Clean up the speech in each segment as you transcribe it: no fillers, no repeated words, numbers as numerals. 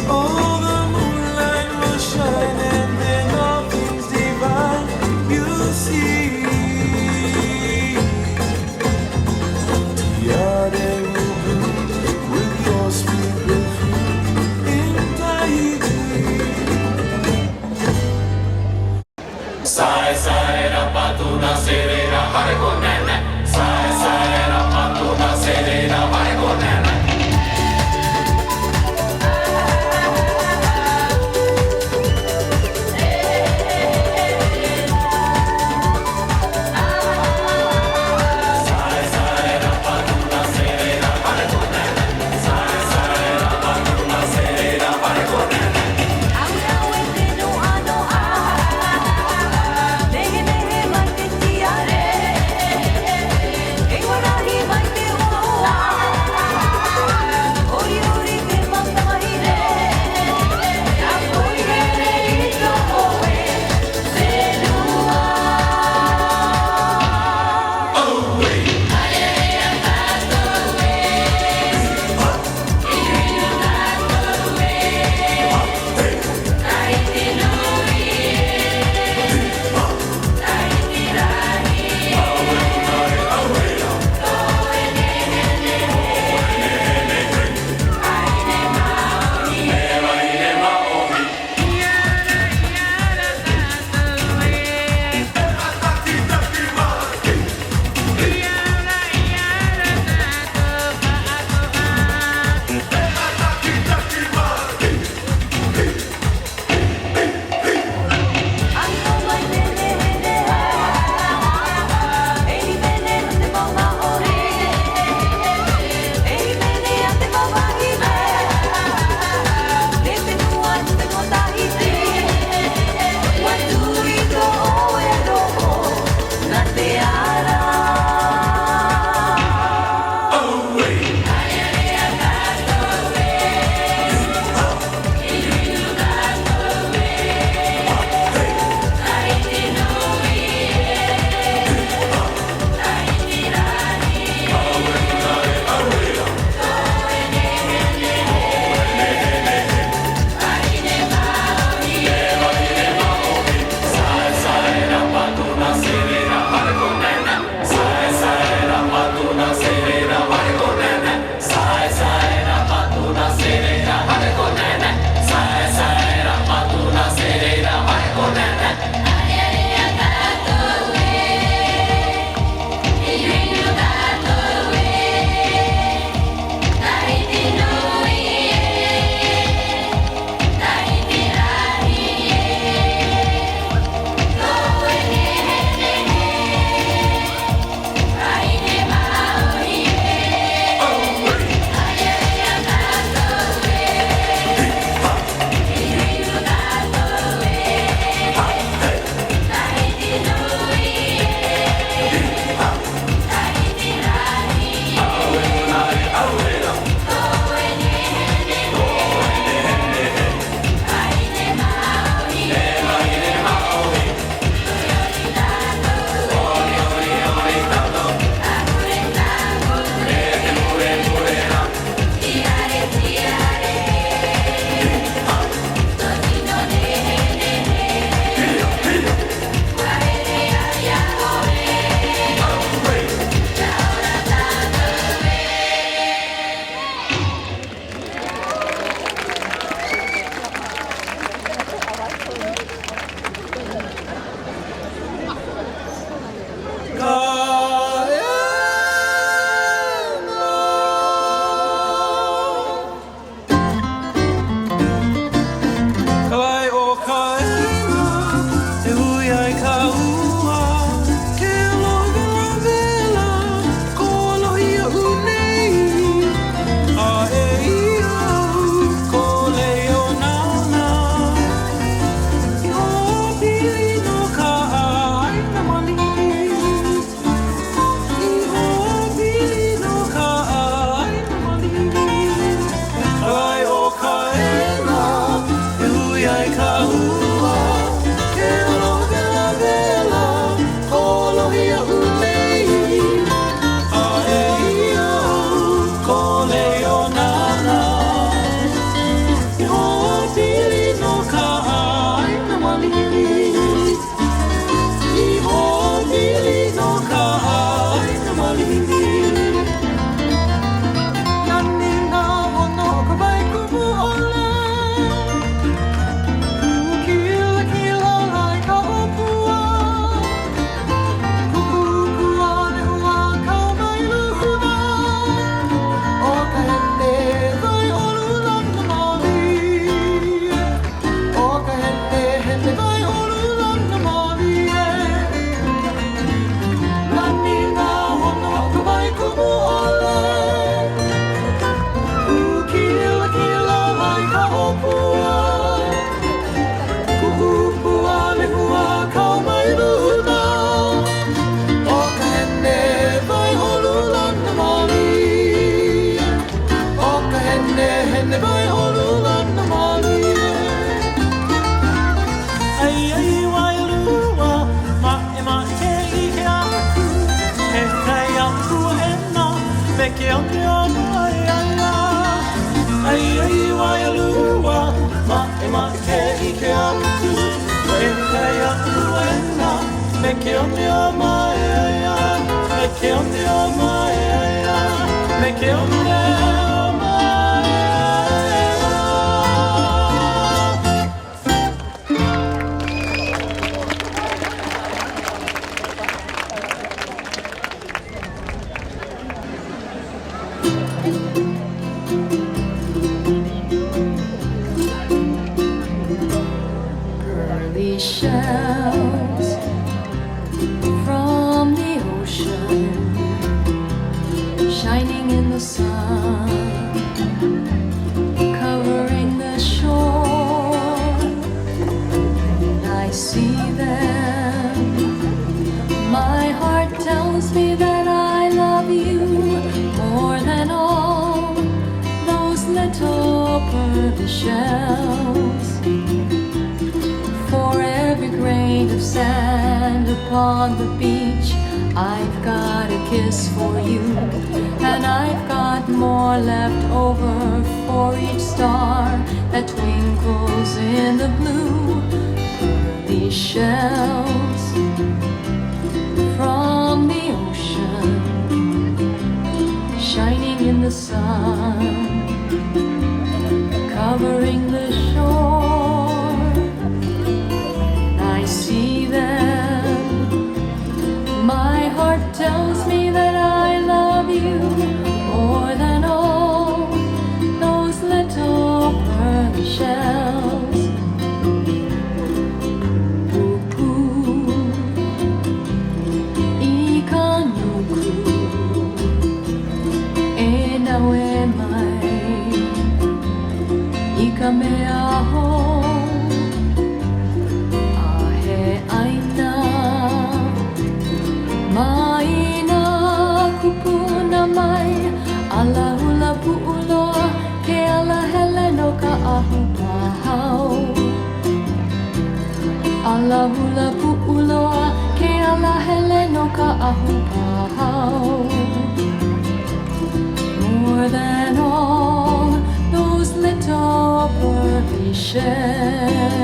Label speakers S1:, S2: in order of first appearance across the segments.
S1: Oh, the moonlight will shine and then all things divine you'll see. Tiare will bloom with your spirit in Tahiti.
S2: Sai sai ra patuna serena hare con nene. Sai sai ra patuna serena hare con nene.
S3: covering the shore. And I see them. My heart tells me that I love you more than all those little pearly shells. For every grain of sand upon the beach, I've got a kiss for you, and I've got more left over for each star that twinkles in the blue. Pearly shells from the ocean, shining in the sun, covering the shore. I see them. My heart tells me that I love you more than all those little pearly shells. Pupu, ikanuku, e nawe mai, ikame aho. Ala hula pu'uloa ke ala hele no ka ahu pahau. Ala hula pu'uloa ke ala hele no ka ahu pahau. More than all those little pearly shells.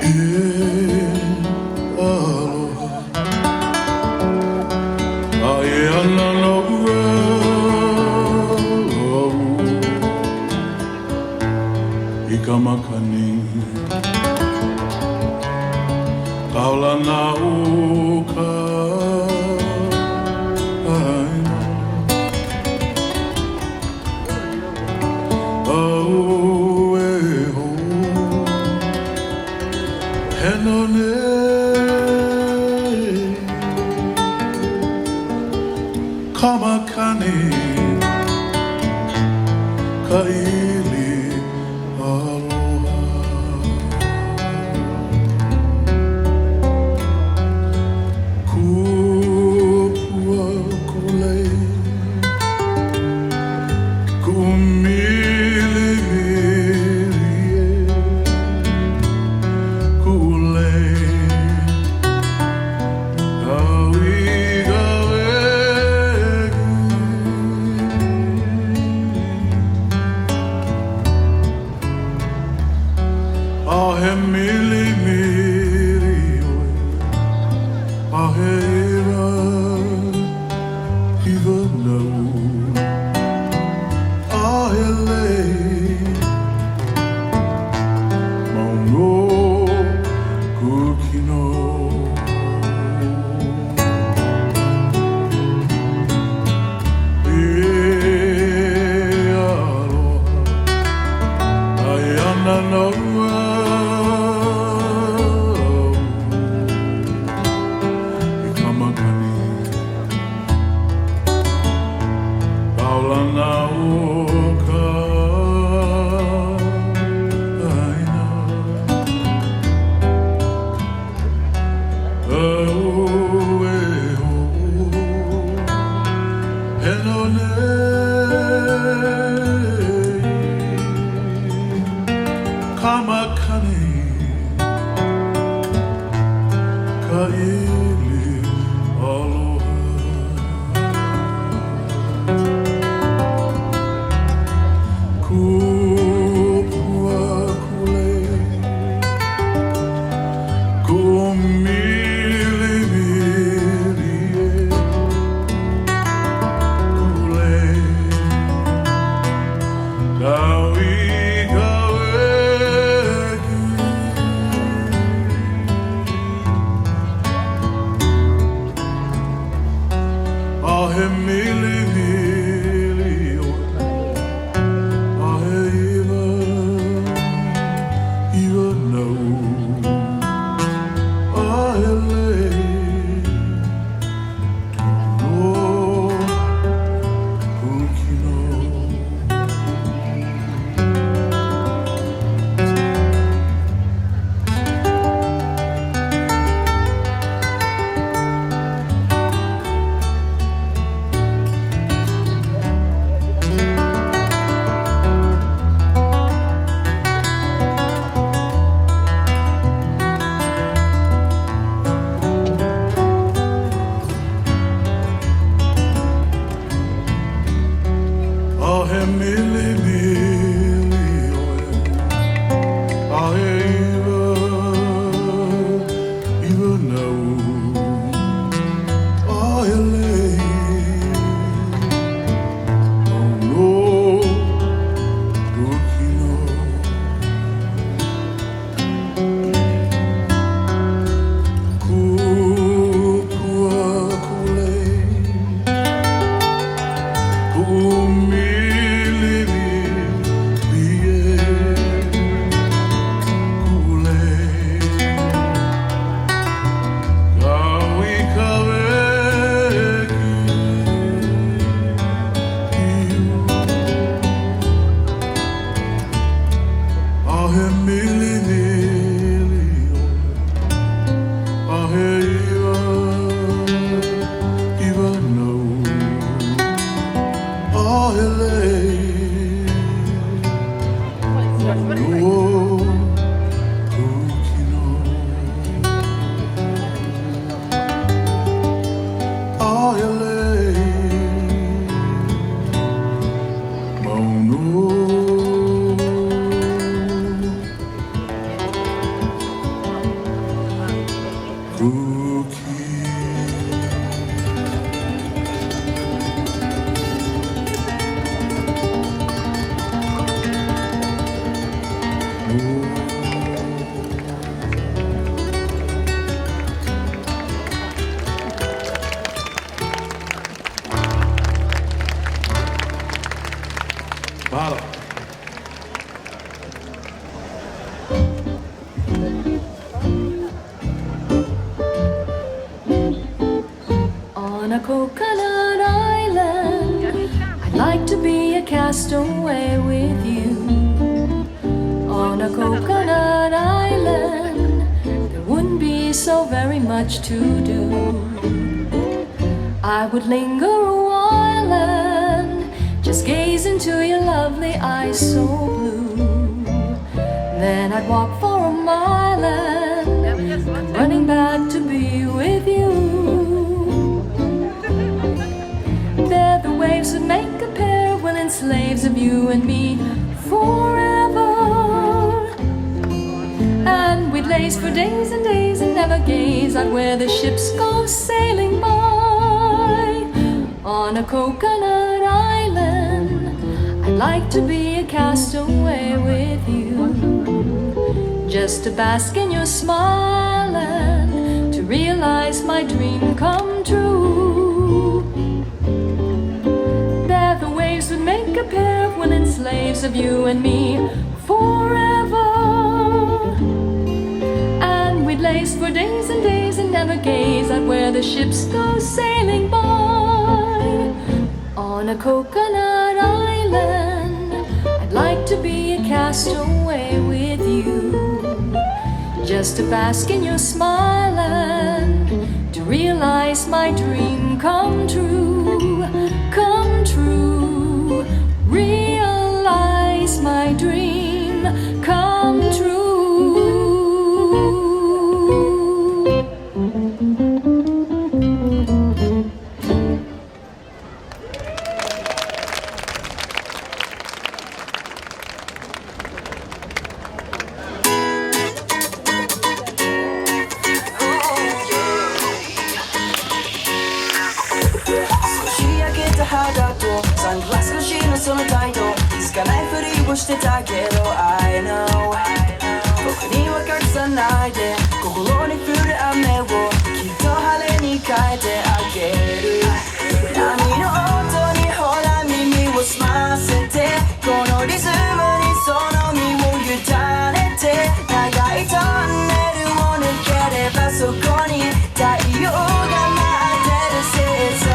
S1: 「
S3: a coconut island. I'd like to be a castaway with you. On a coconut island, there wouldn't be so very much to do. I would linger a while and just gaze into your lovely eyes so blue. Then I'd walk for a mile and come running back to be with you. There the waves would make a pair of willing slaves of you and me forever. And we'd lace for days and days and never gaze at where the ships go sailing by. On a coconut island, I'd like to be a castaway with you, just to bask in your smile and to realize my dream come true. There the waves would make a pair of willing slaves of you and me forever. And we'd lace for days and days and never gaze at where the ships go sailing by. On a coconut island, I'd like to be a castaway with you, just to bask in your smile and to realize my dream come true, come true. Realize my dream come true.
S1: I know 僕には隠さないで心に降る雨をきっと晴れに変えてあげる波の音にほら耳を澄ませてこのリズムにその身を委ねて長いトンネルを抜ければそこに太陽が待ってる星座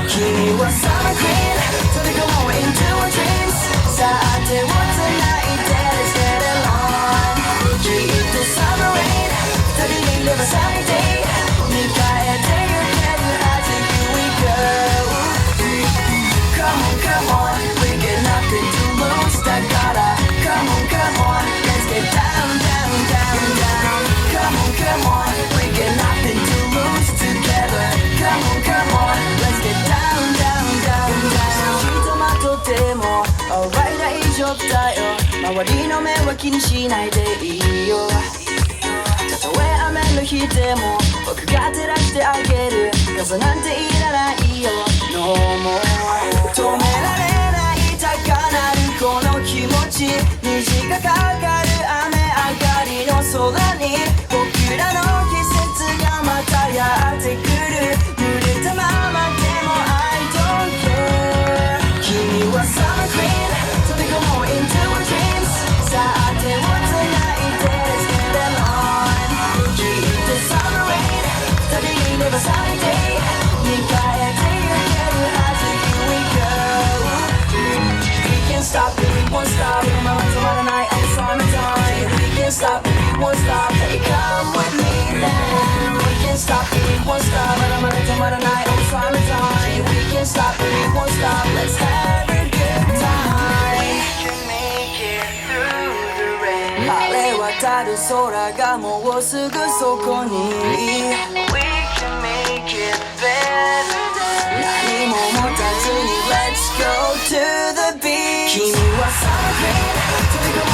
S1: 君は Summer Queen 飛び込もう into our dreams さあ手をつないで Let's get along きっと Summer Rain 旅にいれば Sunny Day 迎えてゆけるはず Here we go Come on, come on We got nothing to lose だから Come on, come on Let's get down, down, down, down Come on, come on We got nothing to lose together Come on, come on Let's get down, down, down, down ひとまとっても Alright 大丈夫だよ周りの目は気にしないでいいよたとえ雨の日でも僕が照らしてあげる傘なんていらないよ No more 止められない高鳴るこの気持ち虹がかかる雨上がりの空に僕らの季節がまたやってくる濡れたままでも I don't care 君は Summer Queen 飛び込もう into our dreams さあ手をつないで Let's get along きっと Summer Rain 旅にいれば Sunny Day 迎えてゆけるはず Here we go We can't stop it, we won't stop このまま止まらない I'm summertime We can't stop it, we won't stop Hey come with me now We can't stop it, we won't stop まだまだ止まらない I'm summertime We can't stop it, we won't stop Let's have a good time We can make it through the rain 晴れ渡る空がもうすぐそこに We can make it better 何も持たずに Let's go to the beach 君は Summer Queen 飛び込む